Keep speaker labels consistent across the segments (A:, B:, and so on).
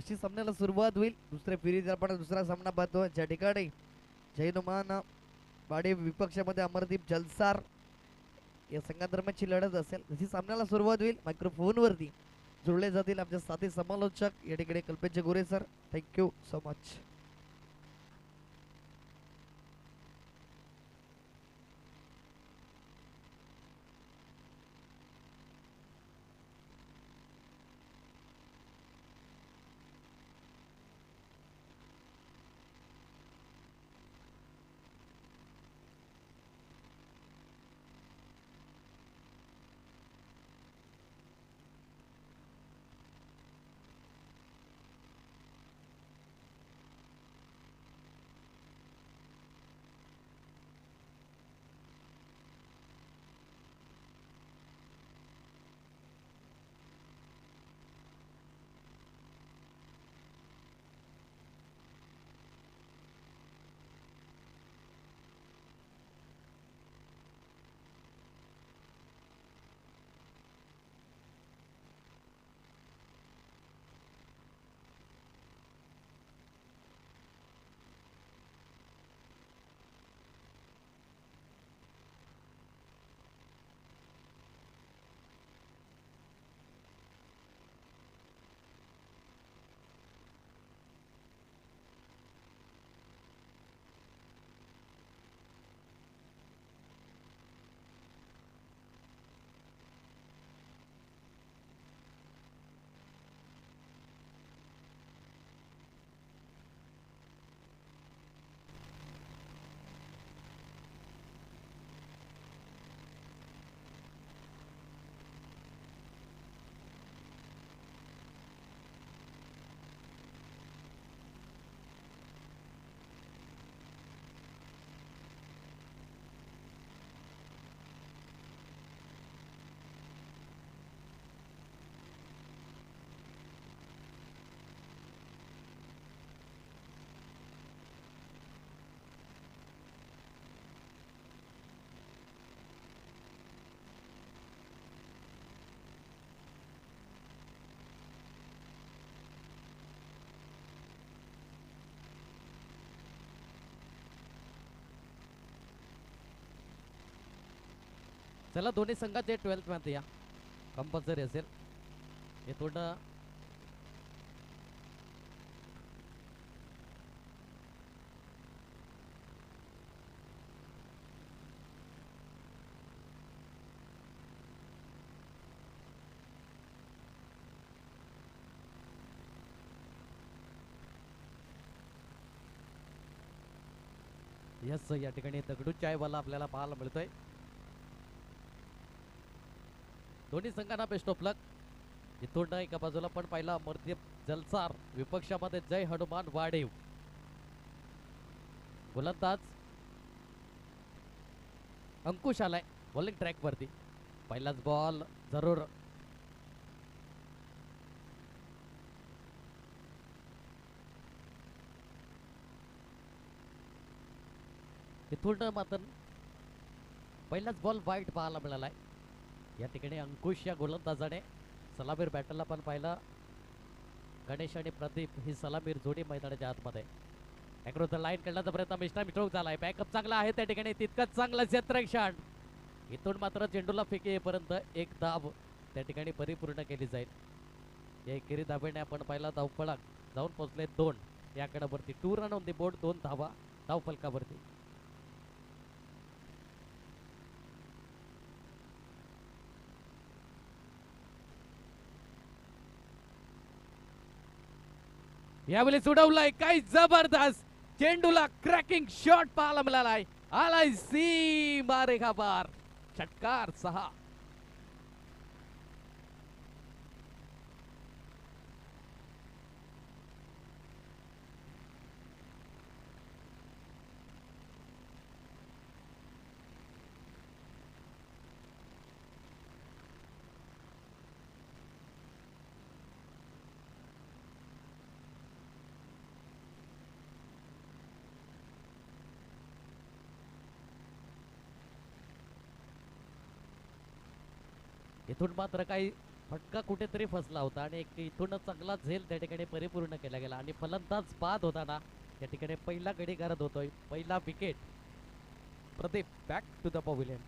A: कशी सामन्याला सुरुवात होईल दुसऱ्या फेरीत आपण दुसरा सामना पाहतो ज्या ठिकाणी जैनुमान वाडे विपक्षामध्ये अमरदीप जलसार या संघादरम्यानची लढत असेल जशी सामन्याला सुरुवात होईल मायक्रोफोनवरती जोडले जातील आमचे साथी समालोचक या ठिकाणी कल्पेश गोरे सर थँक्यू सो मच.
B: चला दोन्ही संघाचे 12th मध्ये या कंपल्सरी असेल हे थोडं यस या ठिकाणी दगडू चायवाला आपल्याला पाहायला मिळतोय. दोन्ही संघांना बेस्ट ऑफ लक. इथून एका बाजूला पण पाहिला अमरदीप जलसार विपक्षामध्ये जय हनुमान वाडेव गोलंदाज अंकुश आलाय बॉलिंग ट्रॅक वरती. पहिलाच बॉल जरूर इथून मात्र पहिलाच बॉल वाईट पाहायला मिळालाय. या ठिकाणी अंकुश या गोलंदाजाने सलामीर बॅटलला पण पाहिलं. गणेश आणि प्रदीप ही सलामीर जोडी मैदानाच्या आतमध्ये अक्रॉस द लाईन करण्याचा प्रयत्न मिस्टर मिट्रोक झालाय. बॅकअप चांगला आहे त्या ठिकाणी तितकंच चांगलं क्षेत्ररक्षण. इथून मात्र चेंडूला फेकी येईपर्यंत एक धाव त्या ठिकाणी परिपूर्ण केली जाईल. या एकेरी धावेने आपण पाहिला धावफलक जाऊन पोहोचले 2 या आकड्यावरती. 2 रन ऑन द बोर्ड 2 धावा धावफलकावरती. यावेळी उडवलाय काय जबरदस्त चेंडूला क्रॅकिंग शॉट पाहायला मिळालाय. आलाय सी मारेगा बार षटकार 6. इथून मात्र काही फटका कुठेतरी फसला होता आणि एक इथून चांगला झेल त्या ठिकाणी परिपूर्ण केला गेला आणि फलंदाज बाद होताना त्या ठिकाणी पहिला गडी करत होतोय, पहिला wicket. Pradeep back to the pavilion.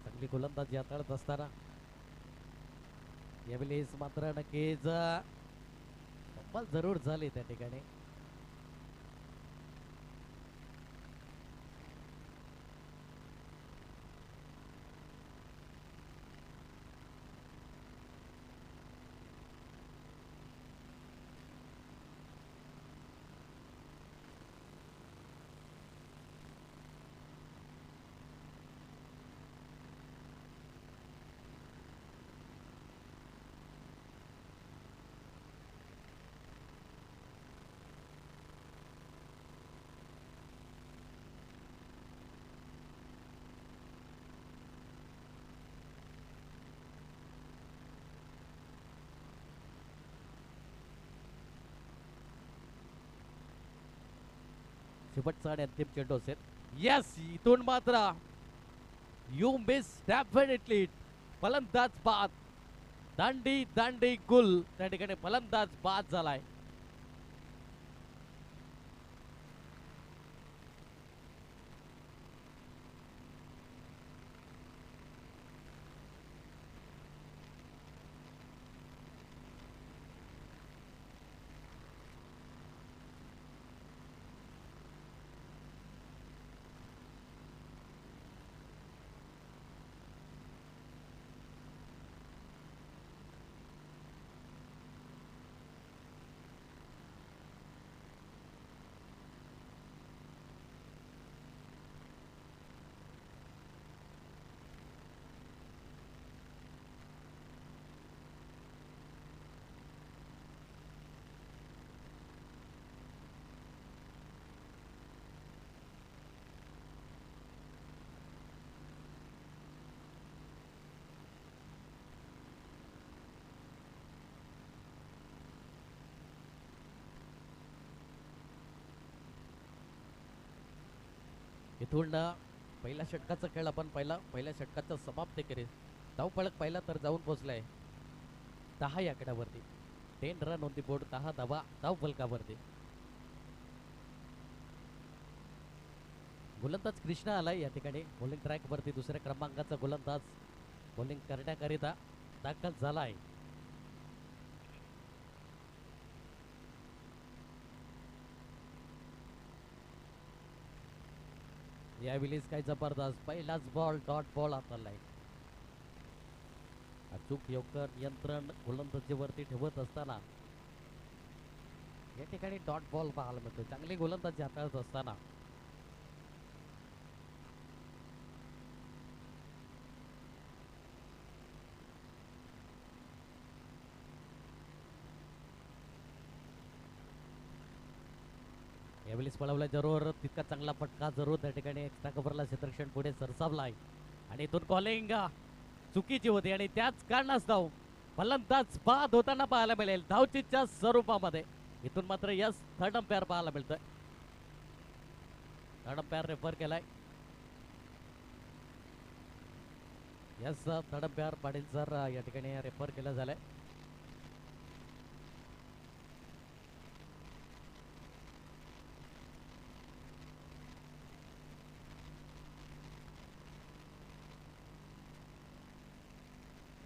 B: चांगली गोलंदाजी हाताळत असताना यावेळेस मात्र नक्कीच कमाल जरूर झाली त्या ठिकाणी. शेवटचा आणि अंतिम चेंडू असेल. येस, इथून मात्र यू मिस डेफिनेटली. फलंदाज बाद. दांडी दांडी गुल त्या ठिकाणी फलंदाज बाद झालाय. इथून पहिल्या षटकाचा खेळ आपण पहिल्या षटकाचा समाप्ती करेल. धावफलक पहिला तर जाऊन पोहोचलाय 10 या आकड्यावरती. 10 रन ऑन दी बोर्ड, 10 धावा धावफलकावरती. गोलंदाज कृष्णा आलाय या ठिकाणी बॉलिंग ट्रॅक वरती. दुसऱ्या क्रमांकाचा गोलंदाज बॉलिंग करण्याकरिता दाखल झालाय. यावेळेस काय जबरदस्त पहिलाच बॉल डॉट बॉल हाताळलाय. अचूक योग्य नियंत्रण गोलंदाजीवरती ठेवत असताना या ठिकाणी डॉट बॉल पाहायला मिळतो. चांगली गोलंदाजी हाताळत असताना यावेळेस पळवल्या जरूर तितका चांगला फटका जरूर त्या ठिकाणी एक्स्ट्रा कव्हरला क्षेत्रक्षण पुढे सरसावलाय आणि इथून कॉलिंग चुकीची होती आणि त्याच कारणास्तव फलंदाज बाद होताना पाहायला मिळेल धावचीच्या स्वरूपामध्ये. इथून मात्र यस थर्ड अंपायर पाहायला मिळतोय. थर्ड अंपायर रेफर केलाय. Yes third umpire Patil sir या ठिकाणी रेफर केलं झालंय.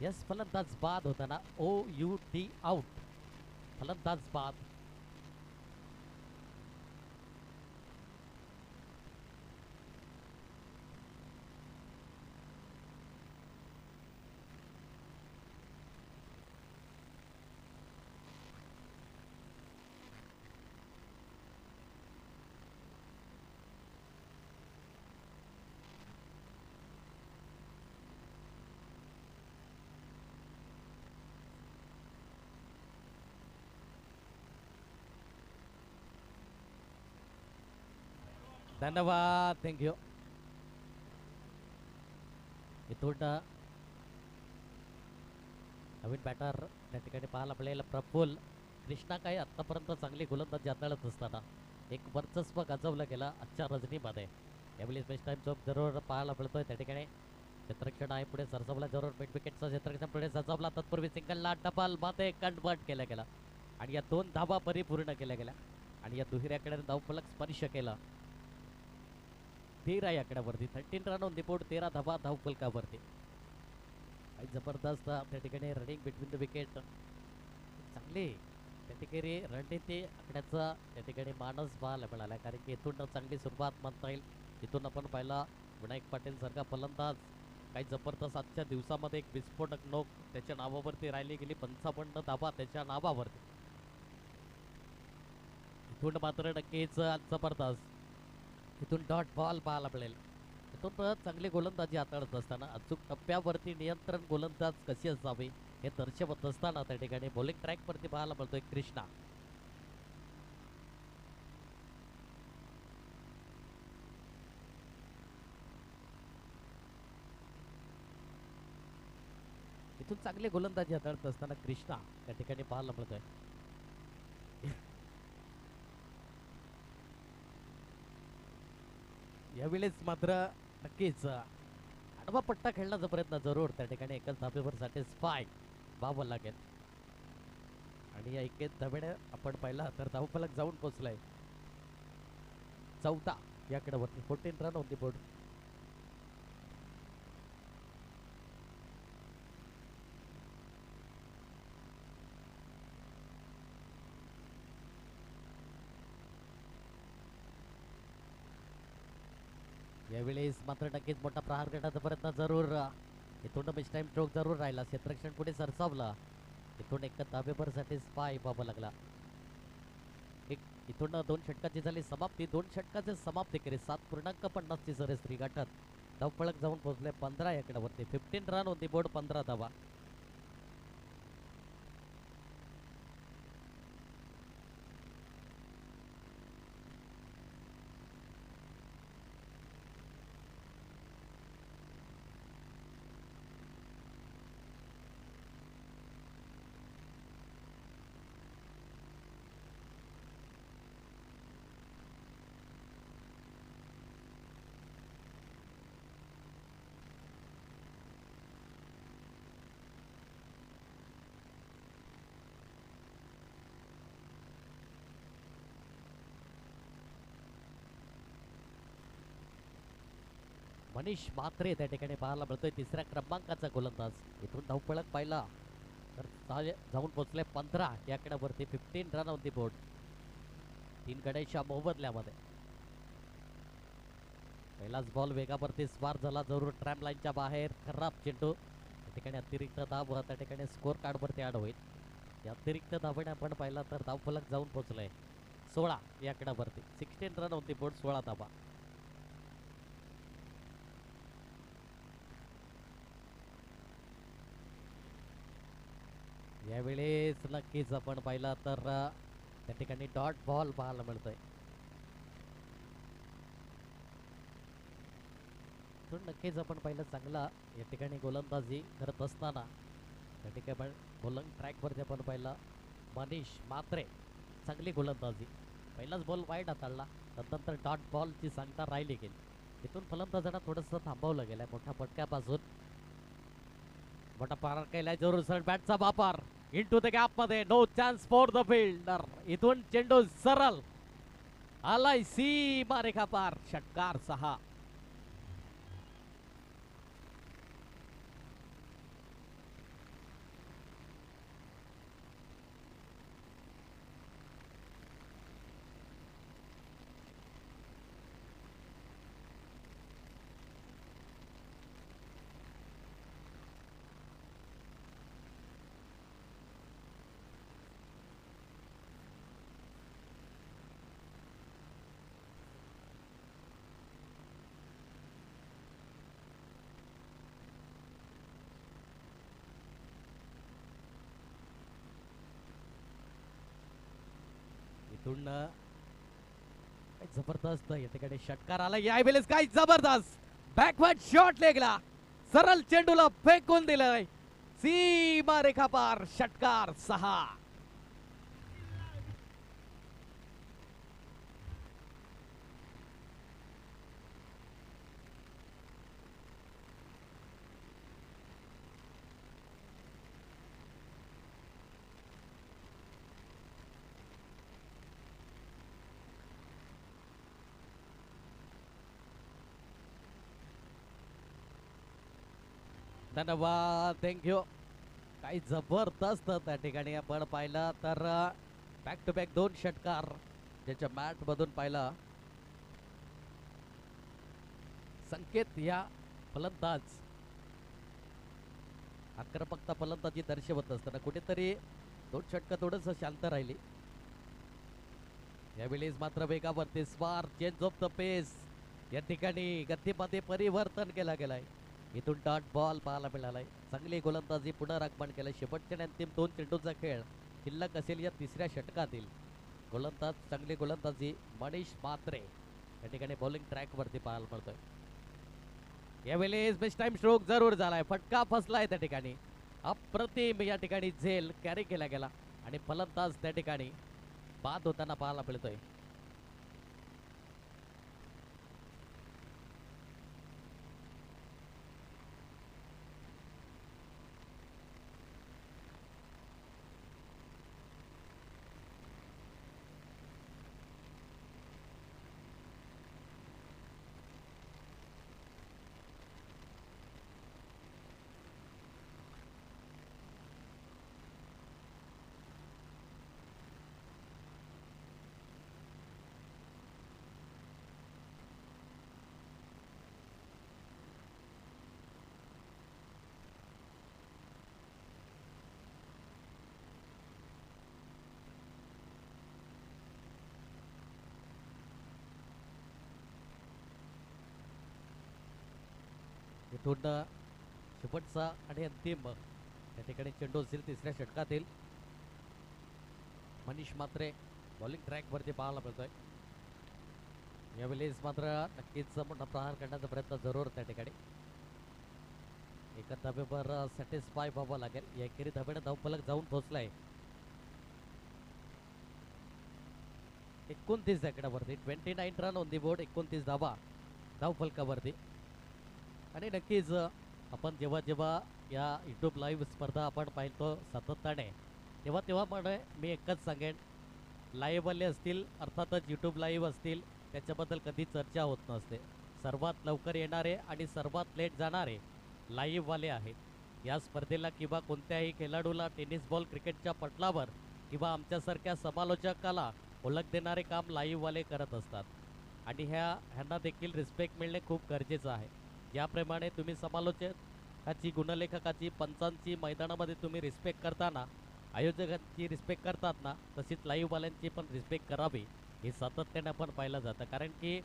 B: यस फलंदाज बाद होताना OUT आउट. फलंदाज बाद. धन्यवाद, थँक्यू. इथून नवीन बॅटर त्या ठिकाणी पाहायला मिळेल प्रफुल्ल कृष्णा. काही आतापर्यंत चांगली गोलंदाजी हाताळत असताना एक वर्चस्व गाजवलं गेलं आजच्या रजनीमध्ये. यावेळी बेस्ट टाइम चौक जरूर पाहायला मिळतोय त्या ठिकाणी. क्षेत्रक्षण आहे पुढे सरसवला जरूर मिड विकेटचा क्षेत्रक्षण पुढे सजवला. तत्पूर्वी सिंगलला डबल मध्ये कन्वर्ट केला गेला आणि या 2 धाबा परिपूर्ण केल्या गेल्या आणि या दुहेऱ्याकडे धावफलक स्पर्श केला. 13 या आकड्यावरती 13 रन ऑन द बोर्ड, 13 धाबा धावफलकावरती. जबरदस्त त्या ठिकाणी रनिंग बिटवीन द विकेट चांगली त्या ठिकाणी रणनीती आखण्याचा त्या ठिकाणी मानस पाहायला मिळाला. कारण की इथून चांगली सुरुवात म्हणता येईल. इथून आपण पाहिला विनायक पाटील सारखा फलंदाज काही जबरदस्त आजच्या दिवसामध्ये एक विस्फोटक नोक त्याच्या नावावरती राहिली गेली. 55 धाबा त्याच्या नावावरती. इथून मात्र नक्कीच जबरदस्त इथून डॉट बॉल पाहायला मिळेल. इथून चांगली गोलंदाजी हाताळत असताना अचूक टप्प्यावरती नियंत्रण गोलंदाज कशी असावी हे दर्शवत असताना त्या ठिकाणी बॉलिंग ट्रॅकवरती पाहायला मिळतोय कृष्णा. इथून चांगली गोलंदाजी हाताळत असताना कृष्णा त्या ठिकाणी पाहायला मिळतोय. यावेळेस मात्र नक्कीच आडवा पट्टा खेळण्याचा प्रयत्न जरूर त्या ठिकाणी एकच धाब्यावर सॅटिस्फाय व्हावं लागेल आणि या एकेच धाब्याने आपण पाहिला तर धावफलक जाऊन पोहोचलाय 14 या आकड्यावरती. 14 रन ऑन द बोर्ड. यावेळेस मात्र नक्कीच मोठा प्रहार करण्याचा प्रयत्न जरूर. इथून बेस्ट टाइम स्ट्रोक जरूर राहिला. क्षेत्रक्षण पुढे सरसावला. इथून एक धाबेवर सॅटिस्फाय व्हावं लागला. इथून 2 षटकाची झाली समाप्ती. 2 षटकाचे समाप्ती केली. 7.50 ची सरासरी गाठत धावफलक जाऊन पोहोचले 15 या आकड्यावरती. 15 रन ऑन द बोर्ड, 15 धावा. मनीष म्हात्रे त्या ठिकाणी पाहायला मिळतोय. 3ऱ्या क्रमांकाचा गोलंदाज. इथून धावफलक पाहिला तर जाऊन पोहोचले 15 या आकड्यावरती. 15 रन ऑन द बोर्ड. 3 गड्याच्या मोबदल्यामध्ये. पहिलाच बॉल वेगावरती स्वार झाला जरूर ट्रॅम लाईनच्या बाहेर. खराब चेंडू त्या ठिकाणी अतिरिक्त धाव त्या ठिकाणी स्कोर कार्डवरती ऍड होईल. या अतिरिक्त धावेने आपण पाहिला तर धावफलक जाऊन पोहोचलाय 16 या आकड्यावरती. 16 रन ऑन द बोर्ड, 16 धावा. यावेळेस नक्कीच आपण पाहिला तर त्या ठिकाणी डॉट बॉल पाहायला मिळतोय. नक्कीच आपण पाहिलं चांगला या ठिकाणी गोलंदाजी करत असताना त्या ठिकाणी बॉलिंग ट्रॅकवरती आपण पाहिला मनीष म्हात्रे चांगली गोलंदाजी. पहिलाच बॉल वाईड हाताळला. त्यानंतर डॉट बॉलची सांगता राहिली गेली. इथून फलंदाजांना थोडंसं थांबवलं गेलंय. मोठ्या फटक्यापासून मोठा पार केलाय जरूर. सर बॅटचा वापर इंटू द गॅप मध्ये. No chance for the fielder. इथून चेंडू सरळ आलाय सीमा रेखा पार. षटकार 6. इथून जबरदस्त या ठिकाणी षटकार आला यावेळेस काय जबरदस्त बॅकवर्ड शॉट लेगला सरळ चेंडूला फेकून दिलंय सीमा रेखा पार षटकार 6. धन्यवाद थँक्यू. काही जबरदस्त त्या ठिकाणी आपण पाहिलं तर बॅक टू बॅक 2 षटकार ज्याच्या मॅट मधून पाहिलं संकेत या फलंदाज आक्रमकता फलंदाजी दर्शवत असताना कुठेतरी 2 षटकार थोडस शांत राहिली. यावेळेस मात्र वेगावरती स्वार चेंज ऑफ द पेस या ठिकाणी गतीमध्ये परिवर्तन केला गेलाय. इथून डॉट बॉल पाहायला मिळालाय. चांगली गोलंदाजी पुनरागमन केलं. शेवटच्या आणि अंतिम 2 चेंडूचा खेळ शिल्लक असेल या 3ऱ्या षटकातील. गोलंदाज चांगली गोलंदाजी मनीष म्हात्रे या ठिकाणी बॉलिंग ट्रॅक वरती पाहायला मिळतोय. यावेळेस बेस्ट टाइम स्ट्रोक जरूर झालाय. फटका फसलाय त्या ठिकाणी. अप्रतिम या ठिकाणी झेल कॅरी केला गेला आणि फलंदाज त्या ठिकाणी बाद होताना पाहायला मिळतोय. इथून शेवटचा आणि अंतिम या ठिकाणी चेंडू असेल 3ऱ्या षटकातील. मनीष म्हात्रे बॉलिंग ट्रॅक वरती पाहायला मिळतोय. यावेळेस मात्र नक्कीच मोठा प्रहार करण्याचा प्रयत्न जरूर त्या ठिकाणी. एका धाब्यावर सॅटिस्फाय व्हावं लागेल. या एकेरी धाब्याने धावफलक जाऊन पोहोचलाय 29 सेकंदावरती. 29 रन ऑन दी बोर्ड. 29 धावा धावफलकावरती. आणि नक्कीच आपण जेव्हा जेव्हा या यूट्यूब लाईव्ह स्पर्धा आपण पाहतो सातत्याने तेव्हा पण मी एकच सांगेन, लाईव्हवाले असतील अर्थातच यूट्यूब लाईव्ह असतील त्याच्याबद्दल कधी चर्चा होत नसते. सर्वात लवकर येणारे आणि सर्वात लेट जाणारे लाईव्हवाले आहेत. या स्पर्धेला किंवा कोणत्याही खेळाडूला टेनिस बॉल क्रिकेटच्या पटलावर किंवा आमच्यासारख्या समालोचकाला ओळख देणारे काम लाईव्हवाले करत असतात. आणि ह्यांना देखील रिस्पेक्ट मिळणे खूप गरजेचं आहे. याप्रमाणे तुम्ही समालोचकाची, गुणलेखकाची, पंचांची मैदानामध्ये तुम्ही रिस्पेक्ट करताना, आयोजकांची रिस्पेक्ट करतात ना, तशीच लाईव्हवाल्यांची पण रिस्पेक्ट करावी हे सातत्याने आपण पाहिलं जातं. कारण की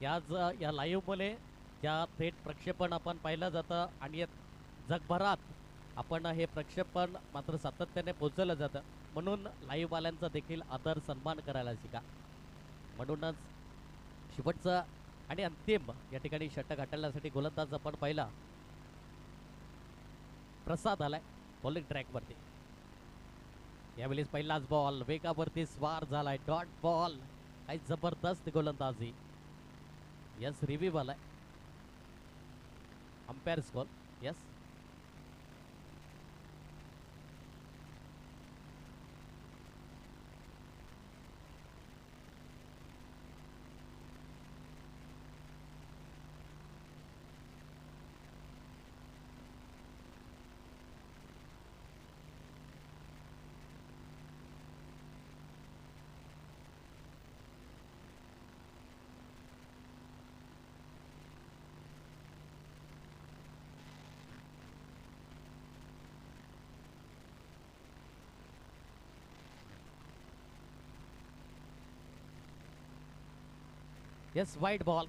B: या लाईव्हमुळे ज्या थेट प्रक्षेपण आपण पाहिलं जातं आणि जगभरात आपण हे प्रक्षेपण मात्र सातत्याने पोचवलं जातं. म्हणून लाईव्हवाल्यांचा देखील आदर सन्मान करायला शिका. म्हणूनच शेवटचा आणि अंतिम या ठिकाणी षटक हाताळण्यासाठी गोलंदाज आपण पाहिला प्रसाद आलाय बॉलिंग ट्रॅक वरती. यावेळेस पहिलाच बॉल वेगावरती स्वार झालाय. Dot ball. काही जबरदस्त गोलंदाजी. यस रिव्ह्यू आलाय. Umpire call. यस यस वाईट बॉल.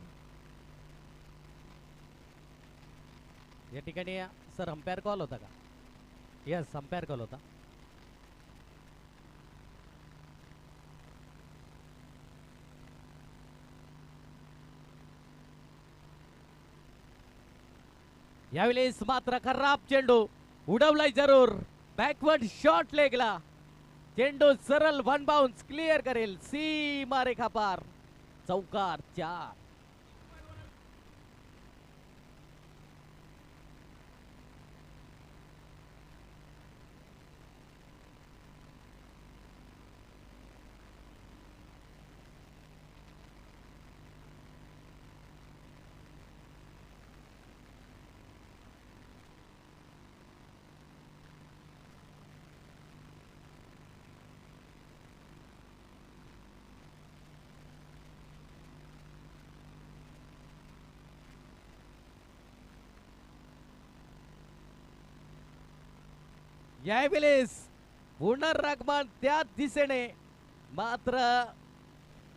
B: या ठिकाणी सर अंपायर कॉल होता का? यस अंपायर कॉल होता. यावेळेस मात्र खराब चेंडू उडवलाय जरूर बॅकवर्ड शॉट लेगला चेंडू सरळ वन बाउन्स क्लिअर करेल सीमा रेखा पार चौकार 4. यावेळेस पुनरागमन त्या दिशेने मात्र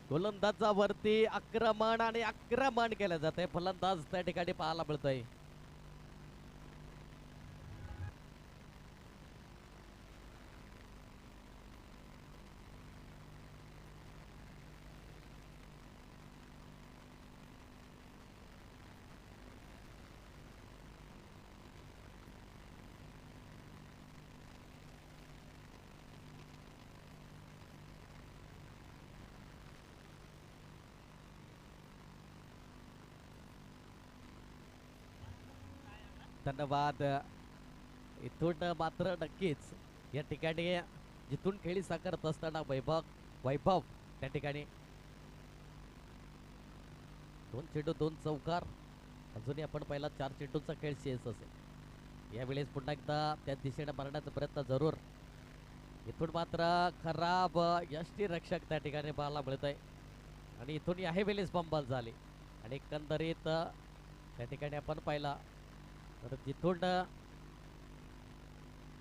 B: गोलंदाजावरती आक्रमण केलं जाते फलंदाज त्या ठिकाणी पाहायला मिळतोय. धन्यवाद. इथून मात्र नक्कीच या ठिकाणी जिथून खेळी साकारत असताना वैभव त्या ठिकाणी 2 चेंडू 2 चौकार अजूनही आपण पहिला 4 चेंडूचा खेळ शेष असेल. यावेळेस पुन्हा एकदा त्या दिशेने मारण्याचा प्रयत्न जरूर. इथून मात्र खराब यष्टीरक्षक त्या ठिकाणी पाहायला मिळत आहे आणि इथून या वेळेस बंबाल झाली आणि एकंदरीत त्या ठिकाणी आपण पाहिला तर जिथून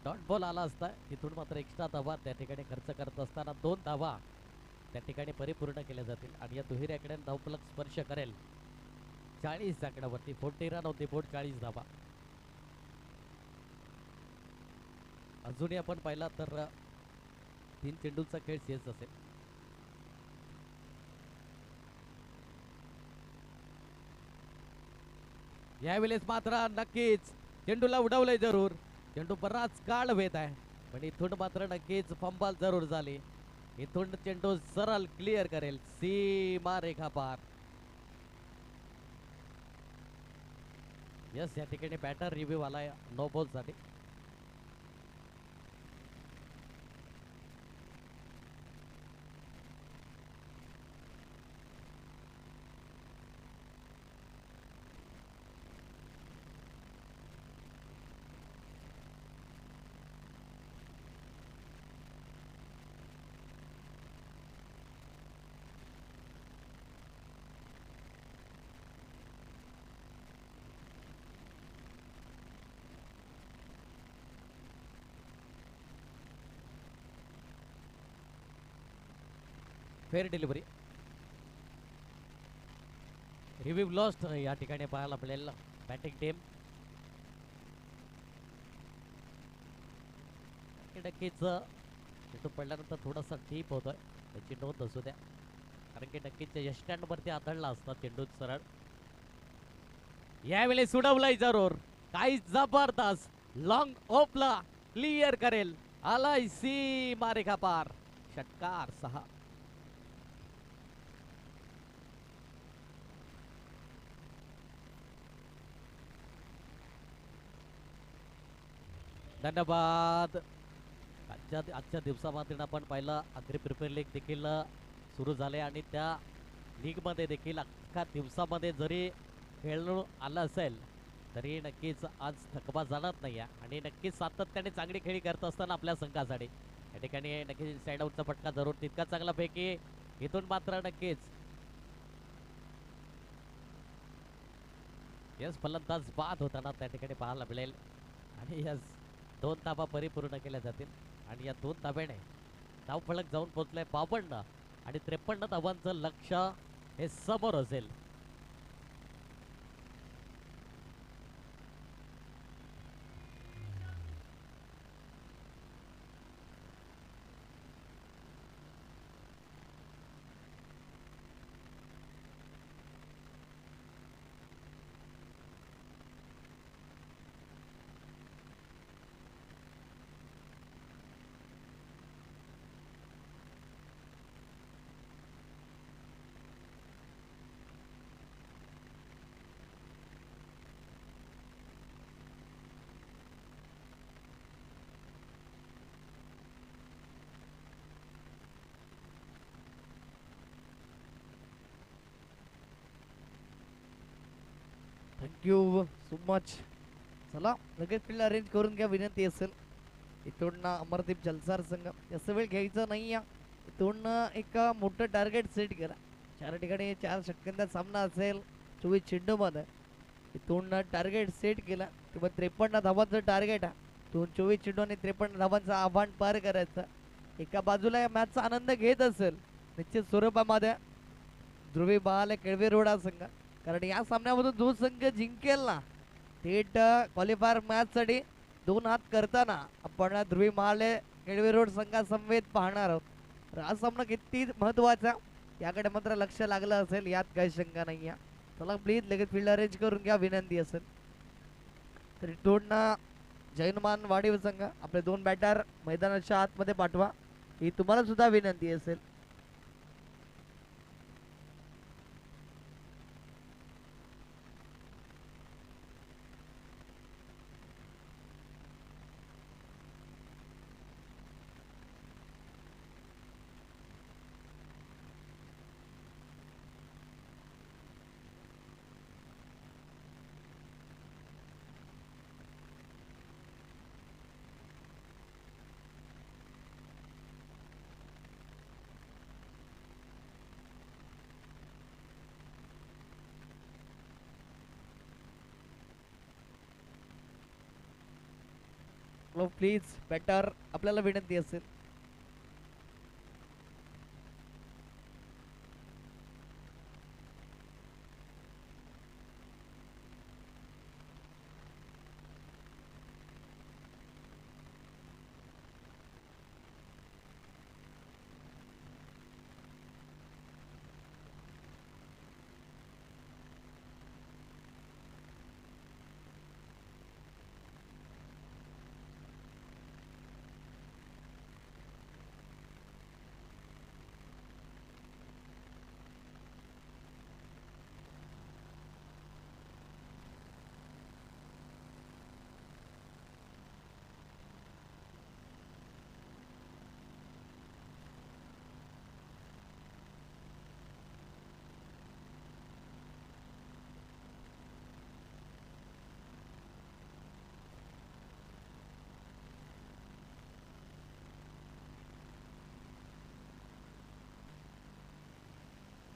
B: डॉट बॉल आला असता तिथून मात्र एक्स्ट्रा धावा त्या ठिकाणी खर्च करत असताना 2 धावा त्या ठिकाणी परिपूर्ण केल्या जातील आणि या दुहेरीकडे धावफलक स्पर्श करेल 40 आकड्यावरती 40 रन होते 40 धावा. अजूनही आपण पाहिला तर 3 चेंडूचा खेळ शेष असेल. यावेळेस मात्र नक्कीच चेंडूला उडवलंय जरूर. चेंडू बराच काळ वेध आहे पण इथून मात्र नक्कीच फंबल जरूर झाली. इथून चेंडू सरळ क्लिअर करेल सीमा रेखा पार. यस या ठिकाणी बॅटर रिव्ह्यू आलाय नो बॉल साठी. Fair delivery. रिव्ह्यू लॉस्ट या ठिकाणी पाहायला मिळेल बॅटिंग टीम. नक्कीच चेंडू पडल्यानंतर थोडासा डीप होतोय त्याची नोंद असू द्या कारण की नक्कीच यष्टँड वरती आदळला असता चेंडू सरळ. यावेळेस उडवलाय जरूर काही जबरदस्त लॉंग ओपला क्लिअर करेल आलाय सीमा रेखा पार. षटकार 6. धन्यवाद. आजच्या दिवसामध्ये आपण पाहिलं अग्री प्रिमियर लीग देखील सुरू झाले आणि त्या लीग मध्ये देखील अख्खा दिवसामध्ये जरी खेळणं आलं असेल तरी नक्कीच आज थकवा जाणार नाही आणि नक्कीच सातत्याने चांगली खेळी करत असताना आपल्या संघासाठी या ठिकाणी नक्कीच साइड आउटचा फटका जरूर तितका चांगला पैकी. इथून मात्र नक्कीच यस फलंदाज बाद होताना त्या ठिकाणी पाहायला मिळेल आणि यस 2 धावा परिपूर्ण केल्या जातील आणि या 2 धाब्याने धावफलक जाऊन पोहोचलाय 52 आणि 53 धावांचं लक्ष्य हे समोर असेल.
A: Thank you so much. चला लगेच फील्ड अरेंज करून घ्या विनंती असेल. इथून अमरदीप जलसार संघ जास्त वेळ घ्यायचा नाही या. इथून एक मोठं टार्गेट सेट करा. 4 ठिकाणी 4 षटकांचा सामना असेल 24 चेंडूमध्ये. इथून टार्गेट सेट केला किंवा 53 धावांचं टार्गेट आहे. इथून 24 चेंडू आणि 53 धावांचं आव्हान पार करायचं. एका बाजूला या मॅचचा आनंद घेत असेल निश्चित स्वरूपामध्ये ध्रुवी बहाले केळवे रोडा संघ. कारण या सामन्यामधून जो संघ जिंकेल ना थेट क्वालिफायर मॅचसाठी 2 हात करताना आपण ध्रुवी महाले केळवे रोड संघासमवेत पाहणार आहोत. तर हा सामना किती महत्वाचा याकडे मात्र लक्ष लागलं असेल यात काही शंका नाही आहे. चला प्लीज लगेच फील्ड अरेंज करून घ्या विनंती असेल. तर इथून जैनमान वाढीव संघ आपले 2 बॅटर मैदानाच्या आतमध्ये पाठवा ही तुम्हाला सुद्धा विनंती असेल. प्लीज बॅटर आपल्याला विनंती असेल.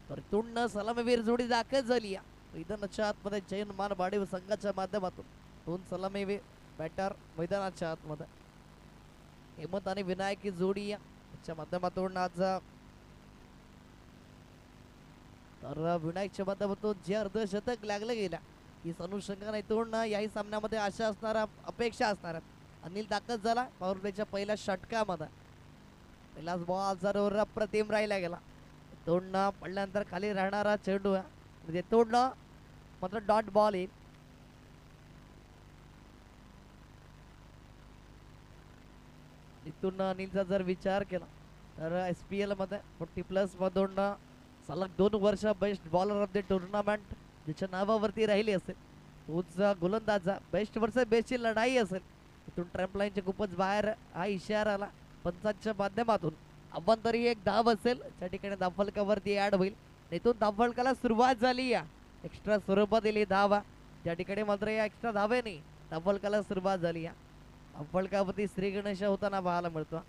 A: परतून सलामीवीर जोडी दाखल झाली मैदानाच्या आतमध्ये जैनमान वाढीव संघाच्या माध्यमातून 2 सलामीवीर बॅटर मैदानाच्या आतमध्ये हेमंत आणि विनायक ही जोडी याच्या माध्यमातून आज तर विनायकच्या माध्यमातून जे अर्धशतक लागलं गेलं ही अनुषंगाने इथून याही सामन्यामध्ये आशा असणारा अपेक्षा असणार. अनिल दाखल झाला पॉवर प्लेच्या पहिल्या षटकामध्ये. पहिलाच बॉल जरूर अप्रतिम राहिला गेला. तोडणं पडल्यानंतर खाली राहणारा चेंडू म्हणजे तोडणं मात्र डॉट बॉल येईल. इथून अनिलचा जर विचार केला तर SPL मध्ये 40+ मधून सलग 2 वर्ष best bowler of the tournament ज्याच्या नावावरती राहिली असेल तोच गोलंदाजा बेस्ट वर्सेस बेस्टची लढाई असेल. इथून ट्रॅम्पलाईनच्या खूपच बाहेर हा इशारा आला पंचांच्या माध्यमातून. आपण तरी एक धाव असेल त्या ठिकाणी धावफलकावरती ऍड होईल. इथून धावफलकाला सुरुवात झाली एक्स्ट्रा स्वरूपात दिली धावा त्या ठिकाणी मात्र या एक्स्ट्रा धावेने धावफलकाला सुरुवात झाली. धावफलकावरती श्री गणेश होताना पाहायला मिळतो.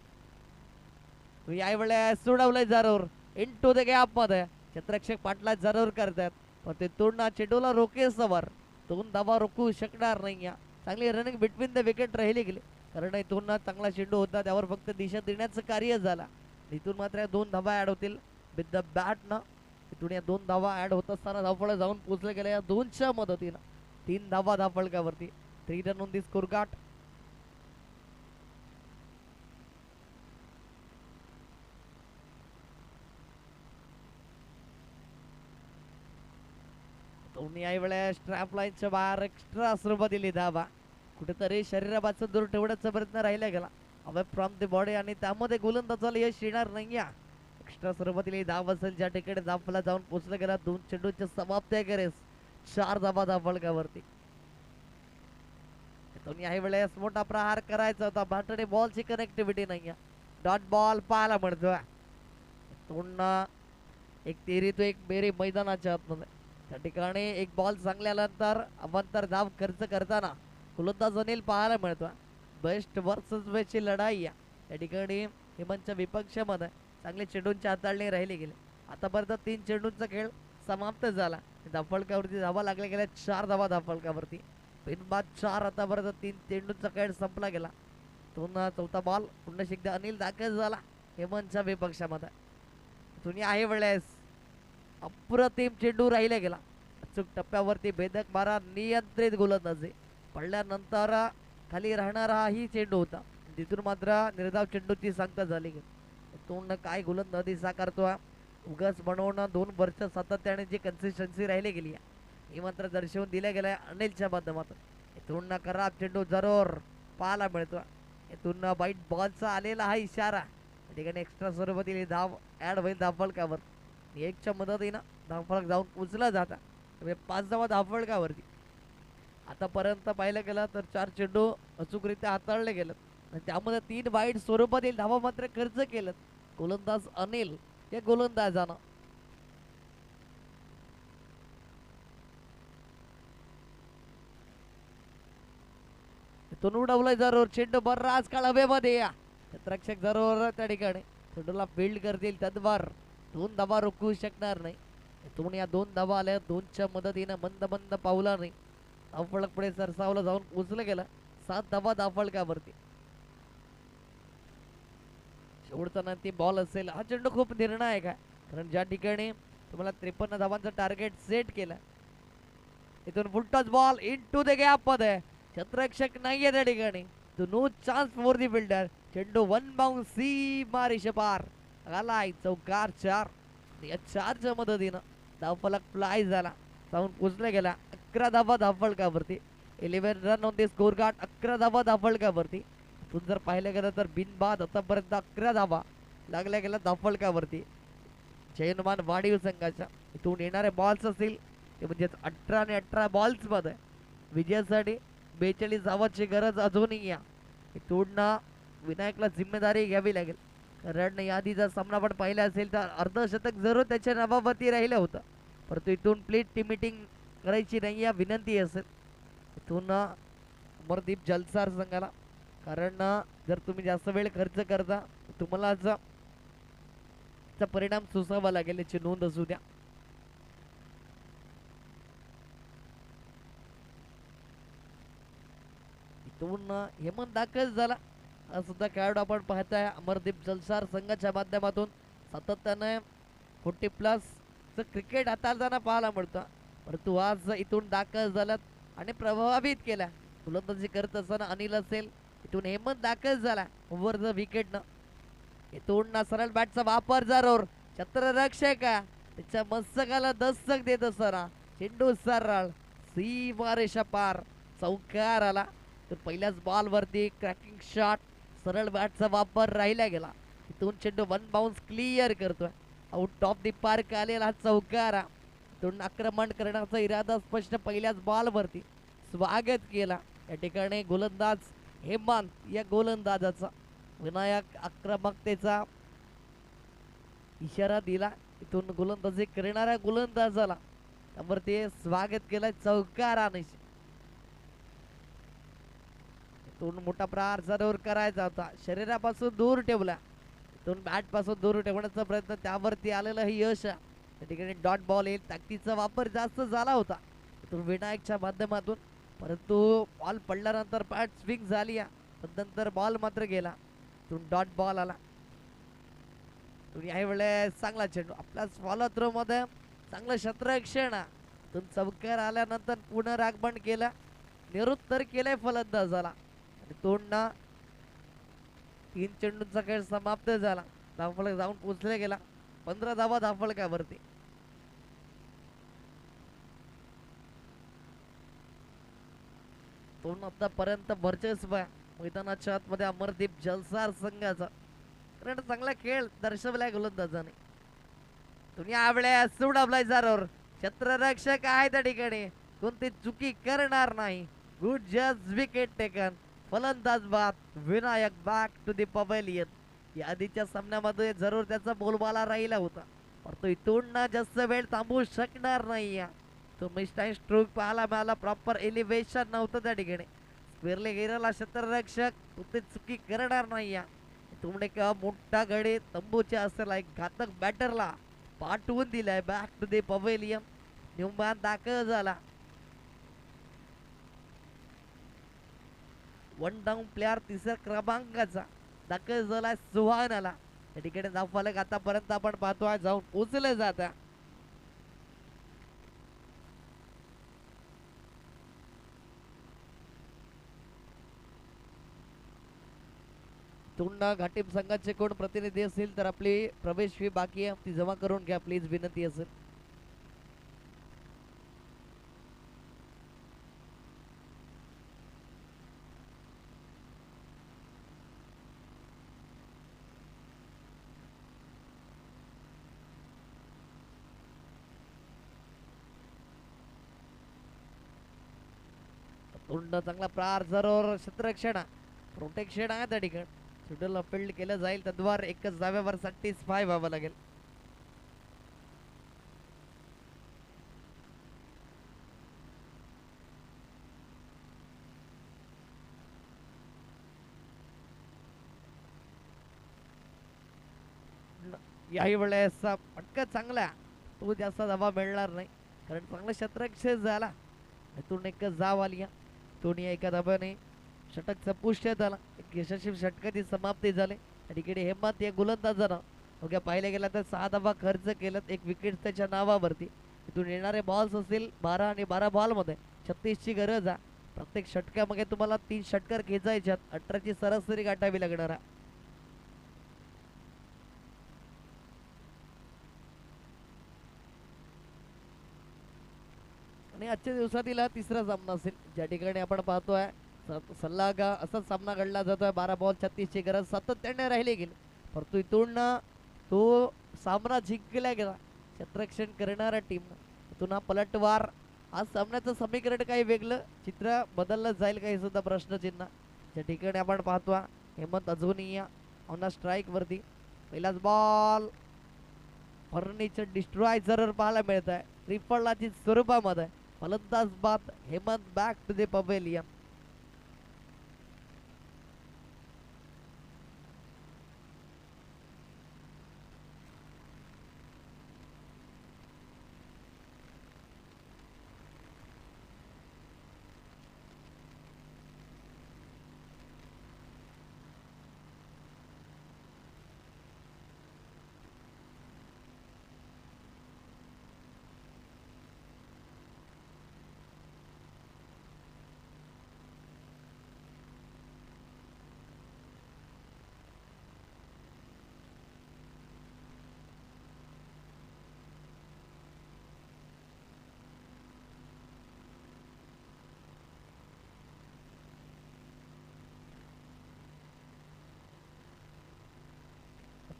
A: यावेळेस सोडवलंय जरूर इन टू द गॅप मध्ये क्षेत्ररक्षक पाटला जरूर करतात पण ते तोडणं चेंडूला रोखे सवार 2 धावा रोखू शकणार नाही. चांगली रनिंग बिटवीन द विकेट राहिली गेली कारण इथून चांगला चेंडू होता त्यावर फक्त दिशा देण्याचं कार्य झाला. इथून मात्र 2 धावा ऍड होतील विथ द बॅट न. इथून या 2 धावा ऍड होत असताना धावफलक जाऊन पोहोचले गेले या 2च्या मदतीनं 3 धावा धावफलकावरती 3 run on the score card. याही वेळेस स्ट्रॅप लाईनच्या बाहेर एक्स्ट्रा स्वरूपात दिली धावा. कुठेतरी शरीराबाचं दूर ठेवण्याचा प्रयत्न राहिला गेला अवे फ्रॉम द बॉडी आणि त्यामध्ये गोलंदाजाला यश येणार नाही. एक्स्ट्रा स्वरूपातील धाव असेल ज्या ठिकाणी धावफला जाऊन पोहोचला गेला 2 चेंडूच्या समाप्ती करेस 4 धावा धावफलकावरती. याही वेळेस मोठा प्रहार करायचा होता बॅटने बॉलची कनेक्टिव्हिटी नाही डॉट बॉल पाहायला मिळतोय. एक तेरी तो एक बेरी मैदानाच्या आतमध्ये त्या ठिकाणी एक बॉल चांगल्यानंतर अवांतर धाव खर्च करताना गोलंदाज अनिल पाहायला मिळतो. बेस्ट वर्सेस बेस्टची लढाई या ठिकाणी हेमंतच्या विपक्षामध्ये चांगले चेंडूंची हाताळणी राहिली गेली. आतापर्यंत 3 चेंडूंचा खेळ समाप्त झाला. धावफलकावरती धावा लागल्या गेल्या 4 धावा धावफलकावरती. बिनबाद 4 आतापर्यंत 3 चेंडूंचा खेळ संपला गेला. पुन्हा चौथा बॉल पुन्हा एकदा अनिल दाखल झाला हेमंतच्या विपक्षामध्ये. तुम्ही आहे वेळेस अप्रतिम चेंडू राहिला गेला. अचूक टप्प्यावरती भेदक मारा नियंत्रित गोलंदाजी पडल्यानंतर खाली राहणारा ही चेंडू होता. तिथून मात्र निर्धाव चेंडूची सांगता झाली. तोंड काय गोलंदाजी साकारतो. उगाच बनवणं 2 वर्ष सातत्याने जी कन्सिस्टन्सी राहिली गेली ही मात्र दर्शवून दिल्या गेल्या अनिलच्या माध्यमातून. इथून खराब चेंडू जरूर पाहायला मिळतो. इथून वाईट बॉलचा आलेला हा इशारा या ठिकाणी एक्स्ट्रा स्वरूपातील धाव ऍड होईल धावफलकावर. 1च्या मदतीनं धावफलक जाऊन उचला जाता 5 धावा धावफलकावरती. आतापर्यंत पाहिलं गेलं तर 4 चेंडू अचूकरित्या हाताळले गेलेत आणि त्यामध्ये 3 वाईट स्वरूपातील धावा मात्र खर्च केलेत गोलंदाज अनिल या गोलंदाजानं. इथून उडवलंय जरूर चेंडू बराच काळ हवेमध्ये या क्षेत्ररक्षक जरूर त्या ठिकाणी चेंडूला फील्ड करतील तद्वार 2 धावा रोखू शकणार नाही. इथून या 2 धावा आल्या 2च्या मदतीनं मंद मंद पावलाने धावफलक पुढे सरसावलं जाऊन पोचलं गेलं 7 धावा धावफलकावरती. शेवटचा नंती बॉल असेल. हा चेंडू खूप निर्णायक आहे कारण ज्या ठिकाणी तुम्हाला 53 धावांचं टार्गेट सेट केलं. इथून full toss ball into the gap मध्ये क्षेत्ररक्षक नाहीये त्या ठिकाणी. No chance for the fielder. चेंडू 1 बाउंस सीमा रेषेपार आलाय. चौकार 4 या 4च्या मदतीनं धावफलक फ्लाय झाला जाऊन पोचला गेला 11 धावा धावफलकावरती. 11 run on the score card. 11 धावा धावफलकावरती. इथून जर पाहिलं गेलं तर बिनबाद आतापर्यंत 11 धावा लागल्या गेल्या धावफलकावरती जयनुमान वाढीव संघाच्या. इथून येणारे बॉल्स असतील ते म्हणजे 18 आणि 18 बॉल्स मध्ये विजयासाठी 42 धावाची गरज अजूनही या. इथून विनायकला जिम्मेदारी घ्यावी लागेल कारण यादीचा सामना पण पाहिला असेल तर अर्धशतक जरूर त्याच्या नावावरती राहिलं होतं परंतु इथून प्लेट टिमिटिंग करायची नाही या विनंती असेल इथून अमरदीप जलसार संघाला. कारण जर तुम्ही जास्त वेळ खर्च करता तुम्हाला चा परिणाम सोसावा लागेल याची नोंद असू द्या. इथून हेमंत दाखल झाला हा सुद्धा खेळाडू आपण पाहताय अमरदीप जलसार संघाच्या माध्यमातून सातत्याने 40+ क्रिकेट हाताळताना पाहायला मिळतं परंतु आज इथून दाखल झालात आणि प्रभावित केला गोलंदाजी करत असताना अनिल असेल. इथून हेमंत दाखल झाला ओव्हर द विकेट न. इथून सरळ बॅटचा वापर जरूर क्षेत्ररक्षक त्याच्या मस्तकाला दस्तक देत असताना चेंडू सरळ सीमा रेषा पार चौकार आला. तर पहिल्याच बॉल वरती क्रॅकिंग शॉट सरळ बॅटचा वापर राहिला गेला. इथून चेंडू 1 बाउन्स क्लिअर करतोय. आउट ऑफ द पार्क आलेला चौकार. इथून आक्रमण करण्याचा इरादा स्पष्ट पहिल्याच बॉल वरती स्वागत केला या ठिकाणी गोलंदाज हेमंत या गोलंदाजाचा. विनायक आक्रमकतेचा इशारा दिला इथून गोलंदाजी करणाऱ्या गोलंदाजाला त्यावरती स्वागत केलं चौकाराने. इथून मोठा प्रहार जरूर करायचा होता शरीरापासून दूर ठेवला. इथून बॅट पासून दूर ठेवण्याचा प्रयत्न त्यावरती आलेलं हे यश या ठिकाणी डॉट बॉल येईल. ताकदीचा वापर जास्त झाला होता इथून विनायकच्या माध्यमातून परंतु बॉल पडल्यानंतर बॅट स्विंग झाली पण नंतर बॉल मात्र गेला. इथून डॉट बॉल आला. याही वेळेस चांगला चेंडू आपल्या फॉलो थ्रो मध्ये चांगलं क्षेत्ररक्षण इथून चौकार आल्यानंतर पुनरागमन केलं निरुत्तर केलंय फलंदाजाला. तोंड 3 चेंडूंचा खेळ समाप्त झाला. धावफलक जाऊन पोचले गेला 15 धावा धावफलकावरती. तोंड आतापर्यंत वर्चस्व मैदानाच्या आतमध्ये अमरदीप जलसार संघाचा कारण चांगला खेळ दर्शवलाय गोलंदाजाने. तुम्ही यावेळेस सोडवलाय जरूर क्षेत्ररक्षक आहे त्या ठिकाणी कोणती चुकी करणार नाही. Good just wicket taken. फलंदाज बाद Vinayak back to the pavilion. या आधीच्या सामन्यामध्ये जरूर त्याचा बोलबाला राहिला होता परंतु इथून जास्त वेळ थांबू शकणार नाही. तुम्ही स्ट्रोक पाहायला मिळाला, प्रॉपर एलिव्हेशन नव्हतं त्या ठिकाणी. स्क्वेअरले गेलेला क्षेत्ररक्षक तुमची चुकी करणार नाही या. तुमने का मोठा गडे तंबूच्या असलेला एक घातक बॅटरला पाठवून दिलाय back to the pavilion. Newman दाखल झाला. वन डाऊन प्लेअर तिसऱ्या क्रमांकाचा दाखल झालाय सुहानाला. त्या ठिकाणी धावफलक आतापर्यंत आपण पाहतोय जाऊन पोचले जात आहे. तुंडा घाटीम संघाचे कोण प्रतिनिधी असतील तर आपली प्रवेश फी बाकी आहे ती जमा करून घ्या प्लीज, विनंती असेल. तुंड चांगला प्रहार जरूर क्षेत्ररक्षण प्रोटेक्शन आहे त्या ठिकाणी. शेड्यूल फील्ड केलं जाईल तद्वार एकच जाव्यावर 35 व्हावं लागेल. याही वेळेस पटकन चांगला तो जास्त धावा मिळणार नाही कारण चांगला क्षेत्ररक्षण झाला. इथून एक जाव आली. दोन्ही एका धाब्याने षटकचा पुष्ट झाला. एक यशस्वी षटकाची समाप्ती झाली. तिकडे हेमंत या गोलंदाजानं अवघ्या पाहिल्या गेला तर 6 धावा खर्च केलं, एक विकेट त्याच्या नावावरती. इथून येणारे बॉल्स असतील 12 आणि 12 बॉलमध्ये 36 ची गरज आहे. प्रत्येक षटकामध्ये तुम्हाला 3 षटकार खेचायच्यात. 18 ची सरासरी गाठावी लागणार आहे. आणि आजच्या दिवसातील हा तिसरा सामना असेल ज्या ठिकाणी आपण पाहतोय सल्लागा असाच सामना घडला जातोय. 12 बॉल 36 ची गरज सातत्याने राहिली गेली परंतु इथून तो सामना जिंकला गेला क्षेत्ररक्षण करणाऱ्या टीम. इथून हा पलटवार आज सामन्याचं समीकरण काही वेगळं चित्र बदललं जाईल काही सुद्धा प्रश्नचिन्ह. ज्या ठिकाणी आपण पाहतोय हेमंत अजूनही ऑन स्ट्राईक वरती. पहिलाच बॉल फर्निचर डिस्ट्रॉय जरूर पाहायला मिळत आहे त्रिफळाची स्वरूपामध्ये. फलंदाज बाद Hemant back to the pavilion.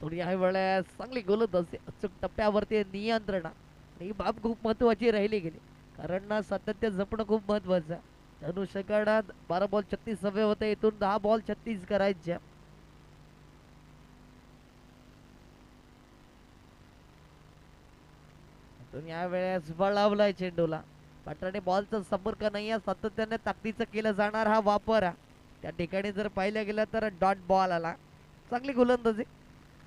A: थोडी ह्या वेळेस चांगली गोलंदाजी अचूक टप्प्यावरती नियंत्रण ही बाब खूप महत्वाची राहिली गेली कारण ना सातत्य जपणं खूप महत्वाचं आहे. धनुष्यकाडात 12 बॉल 36 हवे होते, इथून 10 बॉल 36 करायच्या. या वेळेस वळवलाय चेंडूला. पात्राने बॉलचा संपर्क नाही आहे, सातत्याने ताकदीचा केला जाणार हा वापर आहे. त्या ठिकाणी जर पाहिलं गेलं तर डॉट बॉल आला. चांगली गोलंदाजी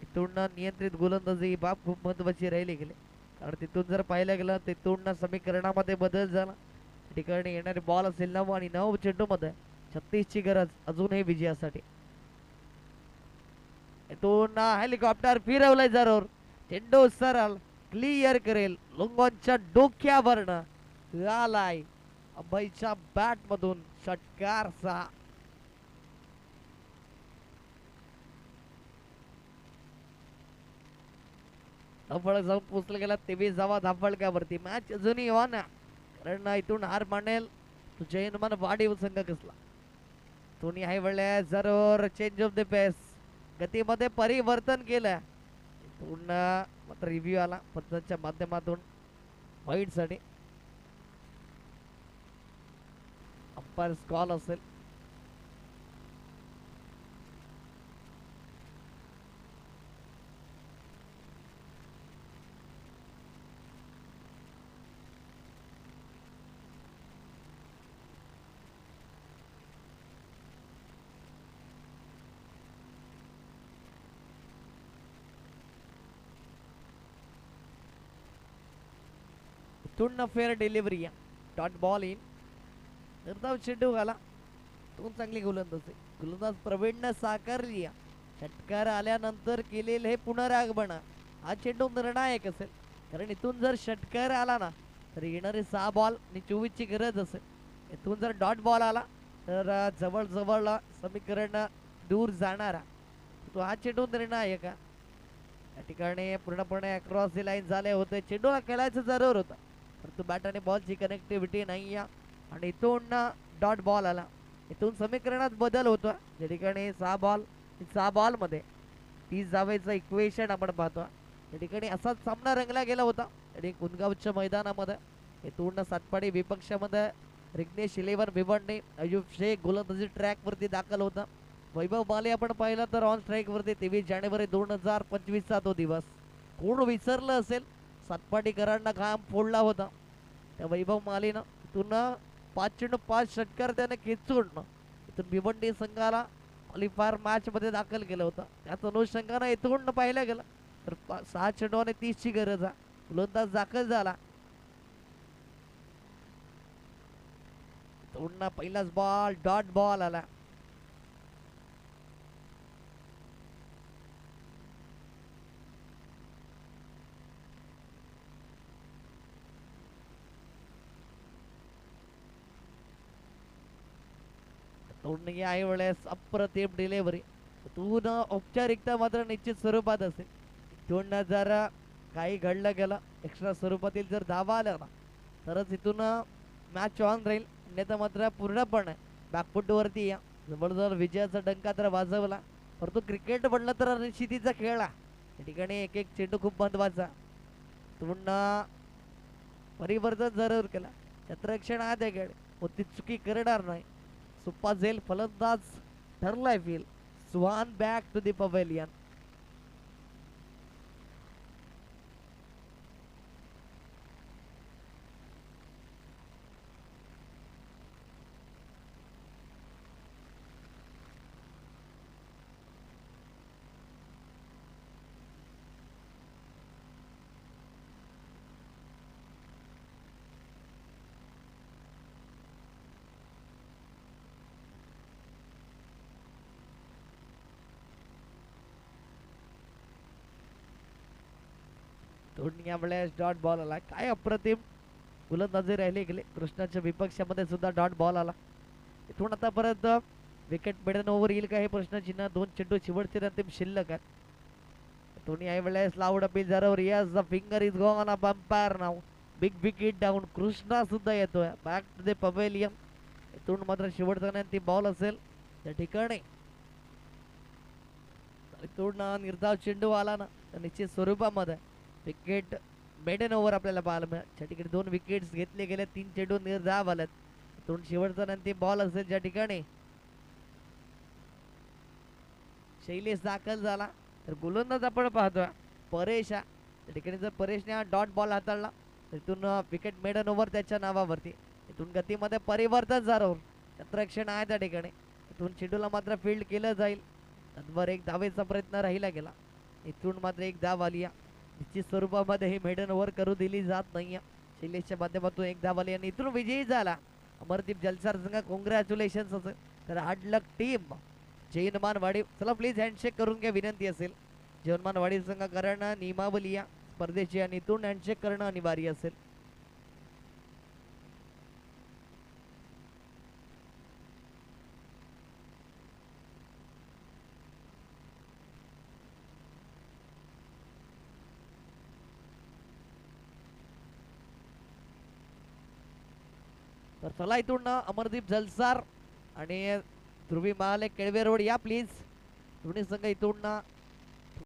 A: इथून नियंत्रित गोलंदाजी ही बाब खूप महत्वाची राहिली गेली कारण तिथून जर पाहिलं गेलं तिथून समीकरणामध्ये बदल झाला. ठिकाणी येणारे बॉल असेल 9 आणि 9 चेंडूमध्ये 36 ची गरज अजूनही विजयासाठी. इथून हेलिकॉप्टर फिरवलंय जरूर. चेंडू सरळ क्लिअर करेल लोंगॉनच्या डोक्यावरनं आलाय अभयच्या बॅट मधून षटकार 6. धावफलक जाऊन पोचला गेला 23 धावा धावफलकावरती. मॅच अजूनही ऑन कारण इथून हार मानेल तो जयनमान वाढीव संघ कसला. दोन्ही ह्या वेळेस जरूर चेंज ऑफ द पेस गतीमध्ये परिवर्तन केलं. इथून मात्र रिव्ह्यू आला पंचांच्या माध्यमातून वाईट साठी. अंपायर कॉल असेल. इथून फेअर डिलिव्हरी या डॉट बॉल इन. निर्धाव चेंडू घाला. दोन चांगली गोलंदाज गोलंदाज प्रवीण साकारली या. षटकार आल्यानंतर केलेले हे पुनरागमन हा चेंडू निर्णायक असेल, कारण इथून जर षटकार आला ना तर येणारे 6 बॉल आणि 24 ची गरज असेल. इथून जर डॉट बॉल आला तर जवळ समीकरण दूर जाणारा तो हा चेंडू निर्णायक आहे. या ठिकाणी पूर्णपणे अक्रॉस दी लाईन झाले होते. चेंडूला खेळायचं जरूर होतं, परंतु बॅट आणि बॉलची कनेक्टिव्हिटी नाही आहे आणि इथून डॉट बॉल आला. इथून समीकरणात बदल होतो. या ठिकाणी 6 बॉलमध्ये 30 धावेचं इक्वेशन आपण पाहतो. या ठिकाणी असाच सामना रंगला गेला होता आणि कुंदगावच्या मैदानामध्ये. इथून सातपाडी विपक्षामध्ये रिग्नेश 11 भिवंडी, अयुब शेख गोलंदाजी ट्रॅकवरती दाखल होता. वैभव माले आपण पाहिलं तर ऑन स्ट्राईकवरती 23 जानेवारी 2025चा तो दिवस. कोण विसरलं असेल, सातपाटीकरांना घाम फोडला होता त्या वैभव मालेनं. इथून 5 षटकार त्याने खेचून इथून भिवंडी संघाला क्वालिफायर मॅच मध्ये दाखल केलं होतं. त्याच अनुषंगानं इथून पाहिलं गेलं तर 6 चेंडू आणि 30 ची गरज आहे. गोलंदाज दाखल झाला. इथून पहिलाच बॉल डॉट बॉल आला. आहे वेळेस अप्रतिम डिलेव्हरी. तून औपचारिकता मात्र निश्चित स्वरूपात असेल. इथून जर काही घडलं गेलं एक्स्ट्रा स्वरूपातील जर धावा आल्या ना तरच इथून मॅच ऑन राहील, अन्यथा मात्र पूर्णपणे बॅकफुट वरती या. जवळजवळ विजयाचा डंका तर वाजवला, परंतु क्रिकेट म्हणलं तर निश्चितीचा खेळ आहे. या ठिकाणी एक एक चेंडू खूप महत्वाचा. इथून परिवर्तन जरूर केला. क्षेत्ररक्षण आहे त्याकडे, कोणती चुकी करणार नाही. सुप्पा झेल फलंदाज ठरलाय Phil. Swann back to the pavilion. Dot ball आला. काय अप्रतिम गोलंदाजी राहिली गेले. कृष्णाच्या विपक्षामध्ये सुद्धा डॉट बॉल आला. इथून आता परत विकेट मिडन ओव्हर येईल का हे प्रश्नचिन्ह. 2 चेंडू शेवटचे अंतिम शिल्लक आहेत. इथून यावेळेस लाऊड अपील झाल्यावर yes the finger is gone up umpire now. Big wicket down. Krishna सुद्धा येतोय बॅक टू द पवेलियन. इथून मात्र शेवटचा अंतिम बॉल असेल त्या ठिकाणी. इथून निर्धाव चेंडू आला ना तर निश्चित स्वरूपामध्ये विकेट मेडन ओव्हर आपल्याला पाहायला मिळेल. त्या ठिकाणी 2 विकेट्स घेतले गेले, 3 चेंडू निर्धाव आलेत. इथून शेवटचा अंतिम बॉल असेल ज्या ठिकाणी शैलेश दाखल झाला. तर गोलंदाज आपण पाहतोय परेश. त्या ठिकाणी जर परेशने हा डॉट बॉल हाताळला तर इथून विकेट मेडन ओव्हर त्याच्या नावावरती. इथून गतीमध्ये परिवर्तन झालं. क्षेत्ररक्षण आहे त्या ठिकाणी. इथून चेंडूला मात्र फील्ड केलं जाईल. नंतर एक धावेचा प्रयत्न राहिला गेला. इथून मात्र एक धाव आली. निश्चित स्वरूपामध्ये ही मेडन ओव्हर करू दिली जात नाही. शैलेशच्या माध्यमातून एक धाव आली आणि इथून विजयी झाला अमरदीप जलसार संघ. कॉंग्रॅच्युलेशन असेल. तर हार्ड लक टीम. जैनमानवाडी चला प्लीज हँडशेक करून घ्या विनंती असेल. जैनमानवाडी संघ कारण नियमावली या स्पर्धेची आणि इथून हँडशेक करणं अनिवार्य असेल. तर चला इथून अमरदीप जलसार आणि ध्रुवी महाले केळवे रोड या प्लीज. दोन्ही संघ इथून